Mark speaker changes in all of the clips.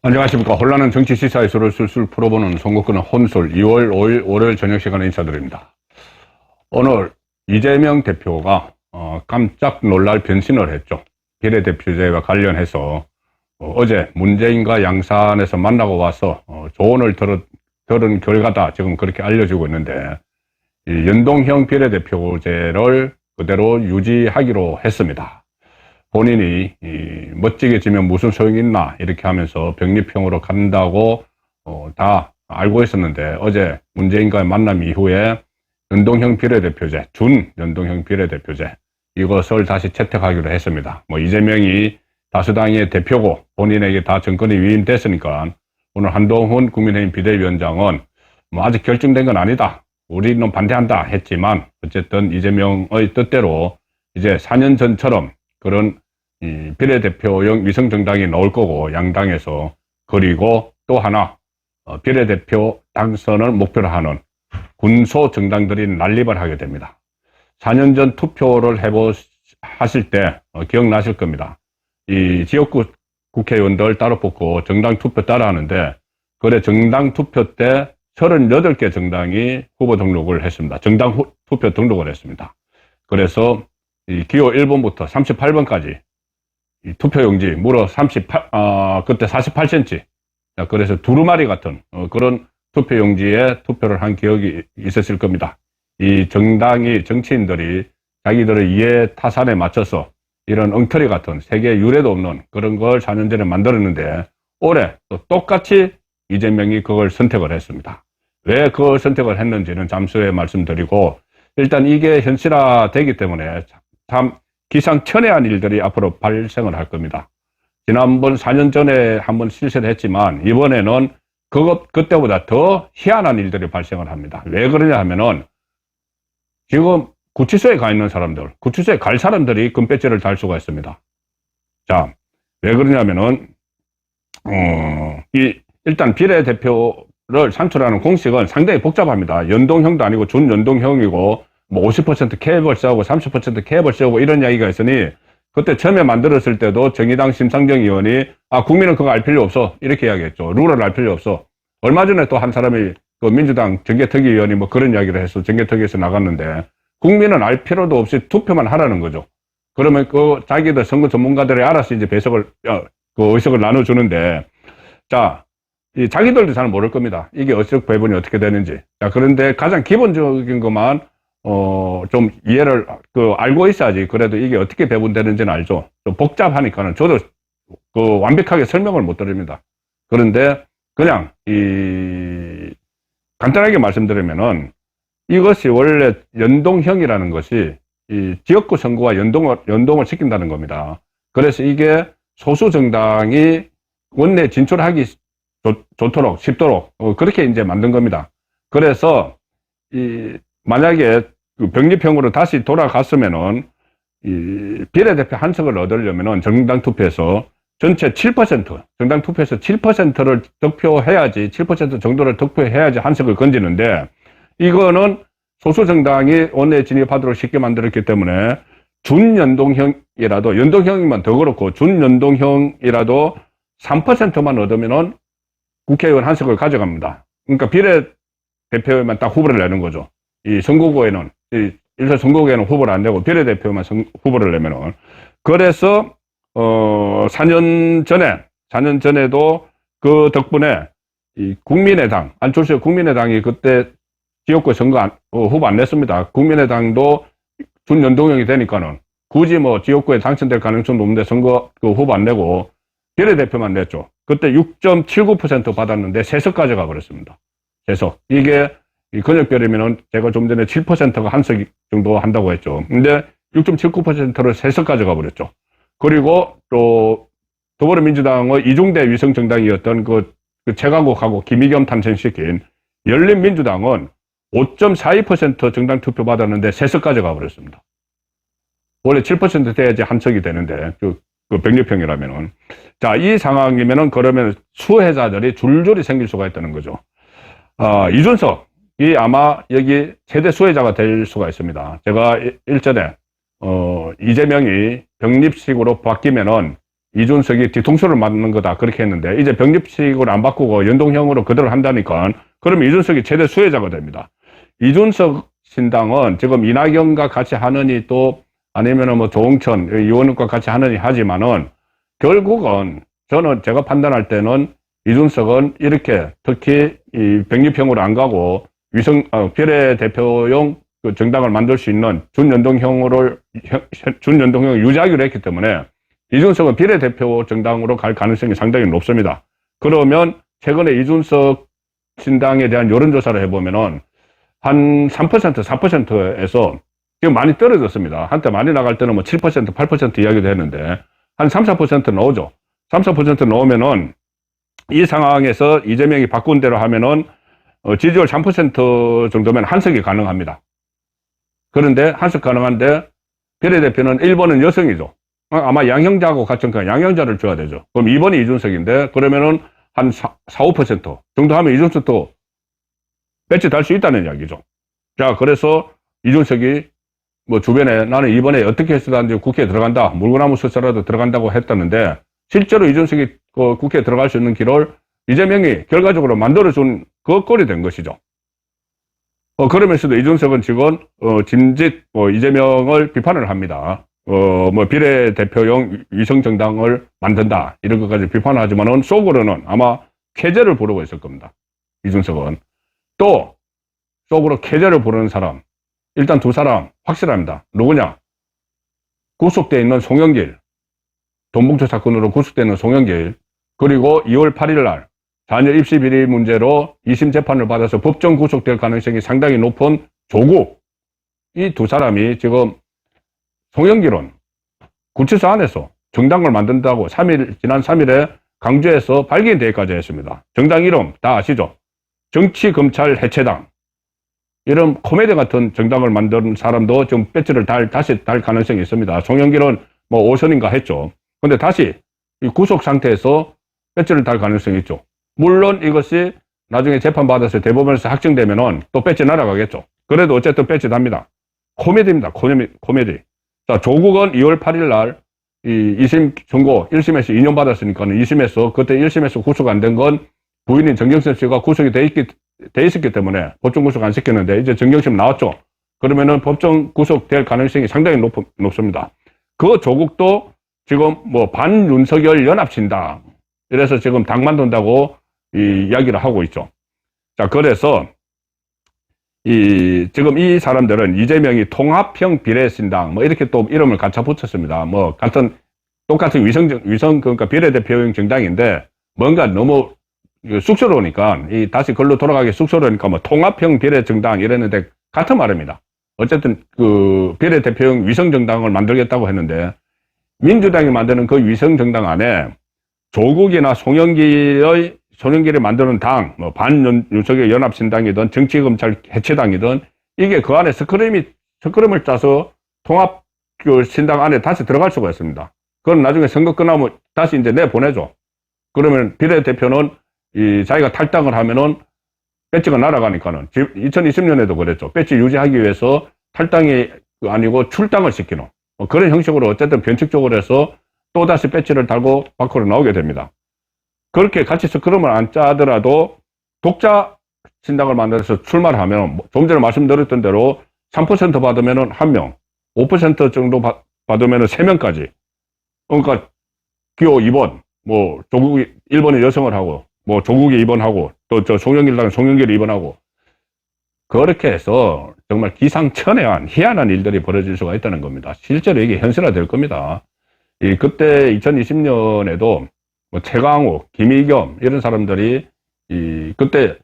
Speaker 1: 안녕하십니까. 혼란한 정치 시사의 수를 술술 풀어보는 송국근의 혼술 2월 5일 월요일 저녁 시간에 인사드립니다. 오늘 이재명 대표가 깜짝 놀랄 변신을 했죠. 비례대표제와 관련해서 어제 문재인과 양산에서 만나고 와서 조언을 들은 결과다 지금 그렇게 알려지고 있는데, 이 연동형 비례대표제를 그대로 유지하기로 했습니다. 본인이 멋지게 지면 무슨 소용이 있나 이렇게 하면서 병립형으로 간다고 다 알고 있었는데, 어제 문재인과의 만남 이후에 연동형 비례대표제, 준연동형 비례대표제 이것을 다시 채택하기로 했습니다. 이재명이 다수당의 대표고 본인에게 다 정권이 위임됐으니까 오늘 한동훈 국민의힘 비대위원장은 아직 결정된 건 아니다, 우리는 반대한다 했지만, 어쨌든 이재명의 뜻대로 이제 4년 전처럼 그런 비례대표형 위성정당이 나올 거고, 양당에서. 그리고 또 하나, 비례대표 당선을 목표로 하는 군소정당들이 난립을 하게 됩니다. 4년 전 투표를 하실 때 기억나실 겁니다. 이 지역구 국회의원들 따로 뽑고 정당 투표 따라 하는데, 그래 정당 투표 때 38개 정당이 후보 등록을 했습니다. 정당 투표 등록을 했습니다. 그래서 이 기호 1번부터 38번까지 이 투표용지 무려 그때 48cm. 그래서 두루마리 같은 그런 투표용지에 투표를 한 기억이 있으실 겁니다. 이 정치인들이 자기들의 이해 타산에 맞춰서 이런 엉터리 같은 세계 유례도 없는 그런 걸 4년 전에 만들었는데, 올해 또 똑같이 이재명이 그걸 선택을 했습니다. 왜 그걸 선택을 했는지는 잠시 후에 말씀드리고, 일단 이게 현실화되기 때문에 참 기상천외한 일들이 앞으로 발생을 할 겁니다. 지난번 4년 전에 한번 실시를 했지만, 이번에는 그때보다 더 희한한 일들이 발생을 합니다. 왜 그러냐 하면은, 지금 구치소에 가 있는 사람들, 구치소에 갈 사람들이 금배지를 달 수가 있습니다. 자, 왜 그러냐면은, 일단 비례대표를 산출하는 공식은 상당히 복잡합니다. 연동형도 아니고 준연동형이고, 50% 캡을 세우고 30% 캡을 세우고 이런 이야기가 있으니, 그때 처음에 만들었을 때도 정의당 심상정 의원이 국민은 그거 알 필요 없어 이렇게 이야기했죠. 룰을 알 필요 없어. 얼마 전에 또 한 사람이 그 민주당 정계특위 의원이 그런 이야기를 해서 정계특위에서 나갔는데, 국민은 알 필요도 없이 투표만 하라는 거죠. 그러면 그 자기들 선거 전문가들이 알아서 이제 의석을 나눠주는데, 자, 자기들도 잘 모를 겁니다. 이게 의석 배분이 어떻게 되는지. 자, 그런데 가장 기본적인 것만 좀 이해를 알고 있어야지 그래도 이게 어떻게 배분되는지는 알죠. 좀 복잡하니까는 저도 완벽하게 설명을 못 드립니다. 그런데 그냥 간단하게 말씀드리면은, 이것이 원래 연동형이라는 것이 이 지역구 선거와 연동을 시킨다는 겁니다. 그래서 이게 소수 정당이 원내 진출하기 좋도록 쉽도록 그렇게 이제 만든 겁니다. 그래서 만약에 병립형으로 다시 돌아갔으면은 이 비례대표 한석을 얻으려면은 정당 투표에서 전체 7%, 정당 투표에서 7%를 득표해야지, 7% 정도를 득표해야지 한석을 건지는데, 이거는 소수 정당이 원내에 진입하도록 쉽게 만들었기 때문에 준연동형이라도, 연동형이면 더 그렇고 준연동형이라도 3%만 얻으면은 국회의원 한석을 가져갑니다. 그러니까 비례대표에만 딱 후보를 내는 거죠. 이 선거구에는, 일선 선거구에는 후보를 안 내고 비례대표만 후보를 내면은. 그래서 4년 전에도 그 덕분에 이 국민의당, 안철수의 국민의당이 그때 지역구 선거 후보 안 냈습니다. 국민의당도 준연동형이 되니까는 굳이 지역구에 당선될 가능성도 없는데 선거 후보 안 내고 비례대표만 냈죠. 그때 6.79% 받았는데 3석 가져가 버렸습니다. 3석. 이게 근역별이면은 제가 좀 전에 7%가 한석 정도 한다고 했죠. 근데 6.79%를 3석 가져가 버렸죠. 그리고 또 더불어민주당의 이중대 위성정당이었던 그 최강욱하고 김의겸 탄생시킨 열린민주당은 5.42% 정당 투표 받았는데 3석 가져가 버렸습니다. 원래 7% 돼야지 한석이 되는데, 그 병립형이라면은. 자, 이 상황이면은 그러면 수혜자들이 줄줄이 생길 수가 있다는 거죠. 이준석이 아마 여기 최대 수혜자가 될 수가 있습니다. 제가 일전에 이재명이 병립식으로 바뀌면은 이준석이 뒤통수를 맞는 거다 그렇게 했는데 이제 병립식으로 안 바꾸고 연동형으로 그대로 한다니까 그러면 이준석이 최대 수혜자가 됩니다. 이준석 신당은 지금 이낙연과 같이 하느니 또 아니면은 뭐 조홍천 의원과 같이 하느니 하지만은 결국은 저는 제가 판단할 때는 이준석은 이렇게 특히 이 병립형으로 안 가고 비례대표용 그 정당을 만들 수 있는 준연동형을 유지하기로 했기 때문에 이준석은 비례대표 정당으로 갈 가능성이 상당히 높습니다. 그러면 최근에 이준석 신당에 대한 여론조사를 해보면은 한 3%, 4%에서 지금 많이 떨어졌습니다. 한때 많이 나갈 때는 뭐 7%, 8% 이야기도 했는데 한 3, 4% 나오죠. 3, 4% 나오면은 이 상황에서 이재명이 바꾼 대로 하면은 지지율 3% 정도면 한석이 가능합니다. 그런데 한석 가능한데 비례대표는 1번은 여성이죠. 아마 양형자하고 같은 양형자를 줘야 되죠. 그럼 2번이 이준석인데 그러면은 한 4, 5% 정도 하면 이준석도 배치 달 수 있다는 이야기죠. 자, 그래서 이준석이 뭐 주변에 나는 이번에 어떻게 해서든지 국회에 들어간다. 물구나무 서서라도 들어간다고 했다는데 실제로 이준석이 그 국회에 들어갈 수 있는 길을 이재명이 결과적으로 만들어준 그 꼴이 된 것이죠. 그러면서도 이준석은 지금 짐짓 이재명을 비판을 합니다. 뭐 비례대표용 위성정당을 만든다 이런 것까지 비판을 하지만은 속으로는 아마 쾌재를 부르고 있을 겁니다. 이준석은 또 속으로 쾌재를 부르는 사람 일단 두 사람 확실합니다. 누구냐? 구속되어 있는 송영길, 돈봉투 사건으로 구속되어 있는 송영길, 그리고 2월 8일 날 자녀 입시 비리 문제로 2심 재판을 받아서 법정 구속될 가능성이 상당히 높은 조국, 이 두 사람이 지금 송영길은 구치소 안에서 정당을 만든다고 지난 3일에 강주에서 발기인대회까지 했습니다. 정당 이름 다 아시죠? 정치검찰해체당. 이런 코미디 같은 정당을 만든 사람도 지금 배지를 다시 달 가능성이 있습니다. 송영길은 뭐 5선인가 했죠. 근데 다시 이 구속 상태에서 배지를 달 가능성이 있죠. 물론 이것이 나중에 재판받아서 대법원에서 확정되면은 또 배지 날아가겠죠. 그래도 어쨌든 배지 답니다. 코미디입니다. 코미디. 자, 조국은 2월 8일 날 이 2심 선고 1심에서 2년 받았으니까는 2심에서 그때 1심에서 구속 안 된 건 부인인 정경심 씨가 구속이 돼 있었기 때문에 법정 구속 안 시켰는데 이제 정경심 나왔죠. 그러면은 법정 구속될 가능성이 상당히 높습니다. 그 조국도 지금 뭐 반윤석열 연합신당 이래서 지금 당 만든다고 이야기를 하고 있죠. 자, 그래서 지금 이 사람들은 이재명이 통합형 비례신당 뭐 이렇게 또 이름을 갖다 붙였습니다. 뭐 똑같은 그러니까 비례대표형 정당인데 뭔가 너무 쑥스러우니까 다시 글로 돌아가기 쑥스러우니까 뭐 통합형 비례정당 이랬는데 같은 말입니다. 어쨌든 그 비례대표형 위성정당을 만들겠다고 했는데 민주당이 만드는 그 위성정당 안에 조국이나 송영길이 만드는 당, 뭐 반윤석열 연합신당이든 정치검찰 해체당이든 이게 그 안에 스크림을 짜서 통합 그 신당 안에 다시 들어갈 수가 있습니다. 그건 나중에 선거 끝나면 다시 이제 내보내죠. 그러면 비례대표는 자기가 탈당을 하면은 배지가 날아가니까는 2020년에도 그랬죠. 배지 유지하기 위해서 탈당이 아니고 출당을 시키는 그런 형식으로 어쨌든 변칙적으로 해서 또다시 배지를 달고 밖으로 나오게 됩니다. 그렇게 같이 스크럼을 안 짜더라도 독자 신당을 만들어서 출마를 하면 좀 전에 말씀드렸던 대로 3% 받으면은 1명, 5% 정도 받으면은 3명까지. 그러니까 기호 2번, 뭐 조국이 1번에 여성을 하고 뭐 조국이 2번하고 또 저 송영길당은 송영길이 2번하고 그렇게 해서 정말 기상천외한 희한한 일들이 벌어질 수가 있다는 겁니다. 실제로 이게 현실화될 겁니다. 그때 2020년에도 뭐 최강욱, 김의겸 이런 사람들이 그때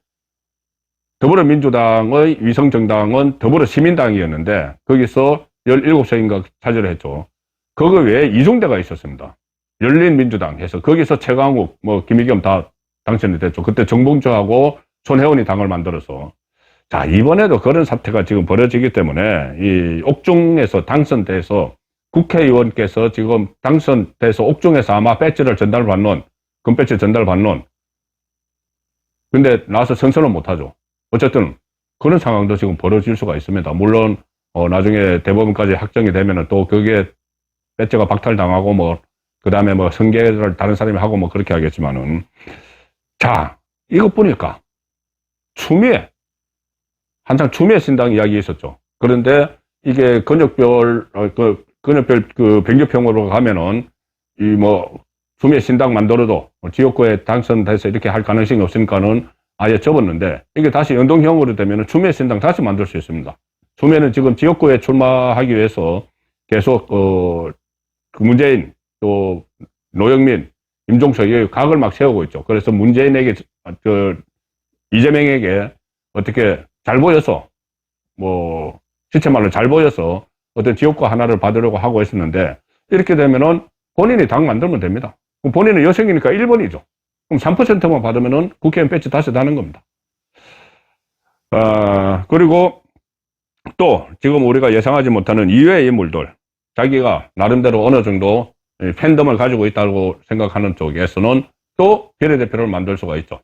Speaker 1: 더불어민주당의 위성정당은 더불어시민당이었는데 거기서 17석인가 차지를 했죠. 그거 외에 이중대가 있었습니다. 열린민주당 해서 거기서 최강욱, 뭐 김의겸 다 당선이 됐죠. 그때 정봉주하고 손혜원이 당을 만들어서 자, 이번에도 그런 사태가 지금 벌어지기 때문에 이 옥중에서 당선돼서 국회의원께서 지금 당선돼서 옥중에서 아마 배지를 금배지 전달받는 근데 나와서 선서는 못하죠. 어쨌든 그런 상황도 지금 벌어질 수가 있습니다. 물론 나중에 대법원까지 확정이 되면은 또 그게 배지가 박탈당하고 뭐 그 다음에 뭐 성계를 다른 사람이 하고 뭐 그렇게 하겠지만은, 자, 이것 보니까 추미애, 한창 추미애 신당 이야기 있었죠. 그런데 이게 근역별 그 변경평으로 가면은 이 뭐 추미애 신당 만들어도 지역구에 당선돼서 이렇게 할 가능성이 없으니까는 아예 접었는데, 이게 다시 연동형으로 되면은 추미애 신당 다시 만들 수 있습니다. 추미애는 지금 지역구에 출마하기 위해서 계속 그 문재인 또 노영민, 임종석 이 각을 막 세우고 있죠. 그래서 문재인에게 이재명에게 어떻게 잘 보여서 뭐 시체말로 잘 보여서 어떤 지역구 하나를 받으려고 하고 있었는데, 이렇게 되면은 본인이 당 만들면 됩니다. 그럼 본인은 여성이니까 1번이죠. 그럼 3%만 받으면은 국회의원 배치 다시 다는 겁니다. 그리고 또 지금 우리가 예상하지 못하는 이외의 인물들, 자기가 나름대로 어느 정도 팬덤을 가지고 있다고 생각하는 쪽에서는 또 비례대표를 만들 수가 있죠.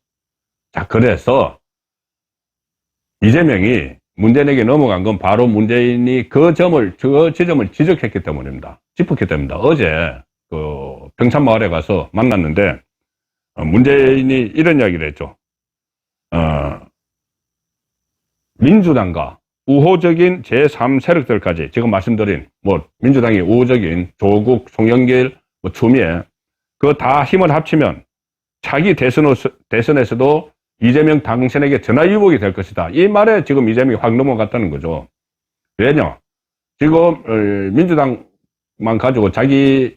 Speaker 1: 자, 그래서 이재명이 문재인에게 넘어간 건 바로 문재인이 그 지점을 지적했기 때문입니다. 짚었기 때문입니다. 어제 그 평산마을에 가서 만났는데 문재인이 이런 이야기를 했죠. 민주당과 우호적인 제3세력들까지 지금 말씀드린 뭐 민주당이 우호적인 조국, 송영길, 뭐 추미애 그거 다 힘을 합치면 차기 대선에서도 이재명 당선에게 전화위복이 될 것이다. 이 말에 지금 이재명이 확 넘어갔다는 거죠. 왜냐? 지금 민주당만 가지고 자기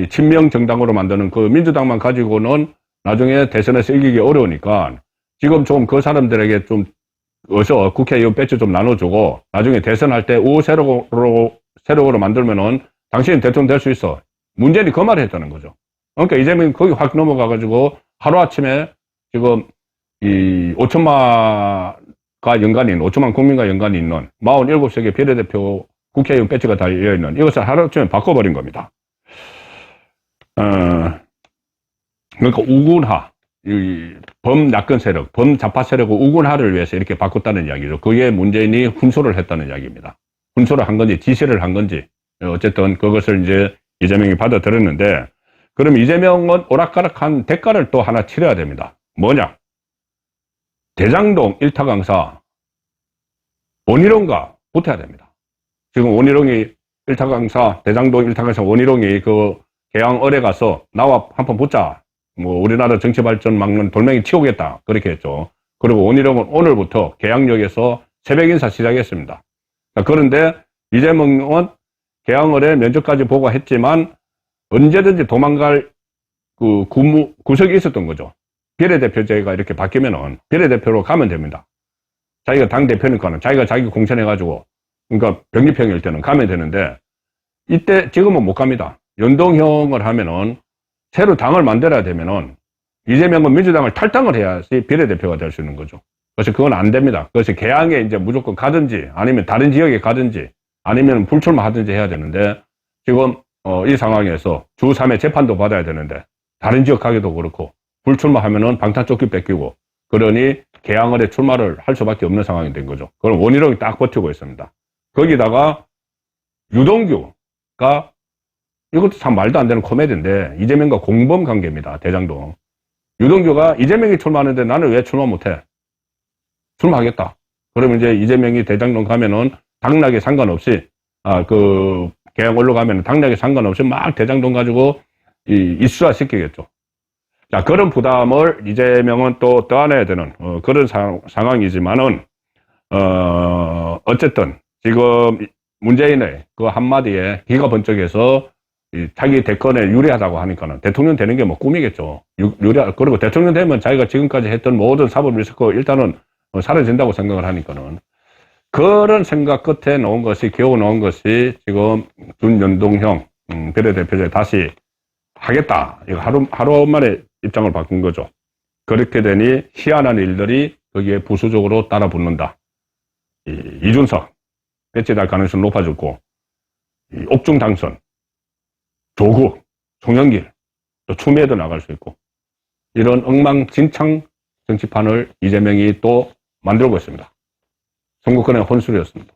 Speaker 1: 친명 정당으로 만드는 그 민주당만 가지고는 나중에 대선에서 이기기 어려우니까 지금 좀 그 사람들에게 좀 어서 국회의원 배치 좀 나눠주고 나중에 대선할 때 우호 세력으로 만들면은 당신이 대통령 될 수 있어. 문재인이 그 말을 했다는 거죠. 그러니까 이재명이 거기 확 넘어가가지고 하루아침에 지금 이 5천만과 연관이 5천만 국민과 연관이 있는 47석의 비례대표 국회의원 배치가 달려있는 이것을 하루아침에 바꿔버린 겁니다. 그러니까 우군화, 이 범야권 세력, 범자파 세력의 우군화를 위해서 이렇게 바꿨다는 이야기죠. 그게 문재인이 훈수를 했다는 이야기입니다. 훈수를 한 건지 지시를 한 건지 어쨌든 그것을 이제 이재명이 받아들였는데, 그럼 이재명은 오락가락한 대가를 또 하나 치러야 됩니다. 뭐냐? 대장동 일타 강사 원희룡과 붙어야 됩니다. 지금 원희룡이 일타 강사, 대장동 일타 강사 원희룡이 그 계양을에 가서 나와 한판 붙자. 뭐 우리나라 정치 발전 막는 돌멩이 치우겠다. 그렇게 했죠. 그리고 원희룡은 오늘부터 계양역에서 새벽 인사 시작했습니다. 그런데 이재명은 계양을에 면접까지 보고 했지만 언제든지 도망갈 그 구석이 있었던 거죠. 비례대표제가 이렇게 바뀌면은 비례대표로 가면 됩니다. 자기가 당대표니까는 자기가 자기 공천해가지고, 그러니까 병립형일 때는 가면 되는데, 이때 지금은 못 갑니다. 연동형을 하면은 새로 당을 만들어야 되면은 이재명은 민주당을 탈당을 해야지 비례대표가 될 수 있는 거죠. 그래서 그건 안 됩니다. 그래서 계양에 이제 무조건 가든지 아니면 다른 지역에 가든지 아니면 불출마하든지 해야 되는데, 지금 이 상황에서 주 3회 재판도 받아야 되는데 다른 지역 가기도 그렇고 불출마하면은 방탄조끼 뺏기고, 그러니 계양을에 출마를 할 수밖에 없는 상황이 된 거죠. 그럼 원희룡이 딱 버티고 있습니다. 거기다가 유동규가, 이것도 참 말도 안 되는 코미디인데 이재명과 공범 관계입니다. 대장동. 유동규가 이재명이 출마하는데 나는 왜 출마 못해? 출마하겠다. 그러면 이제 이재명이 대장동 가면은 당락에 상관없이 그 계양을로 가면은 당락에 상관없이 막 대장동 가지고 이슈화 시키겠죠. 자, 그런 부담을 이재명은 또 떠안아야 되는 그런 상황이지만은 어쨌든 지금 문재인의 그 한마디에 기가 번쩍해서 자기 대권에 유리하다고 하니까는 대통령 되는 게 뭐 꿈이겠죠. 그리고 대통령 되면 자기가 지금까지 했던 모든 사법 리스크 일단은 사라진다고 생각을 하니까는, 그런 생각 끝에 놓은 것이, 겨우 놓은 것이 지금 준연동형 비례대표제 다시 하겠다. 이거 하루 만에 입장을 바꾼 거죠. 그렇게 되니 희한한 일들이 거기에 부수적으로 따라 붙는다. 이준석 배치될 가능성이 높아졌고, 옥중 당선, 조국, 송영길, 또 추미애도 나갈 수 있고, 이런 엉망진창 정치판을 이재명이 또 만들고 있습니다. 선거권의 혼술이었습니다.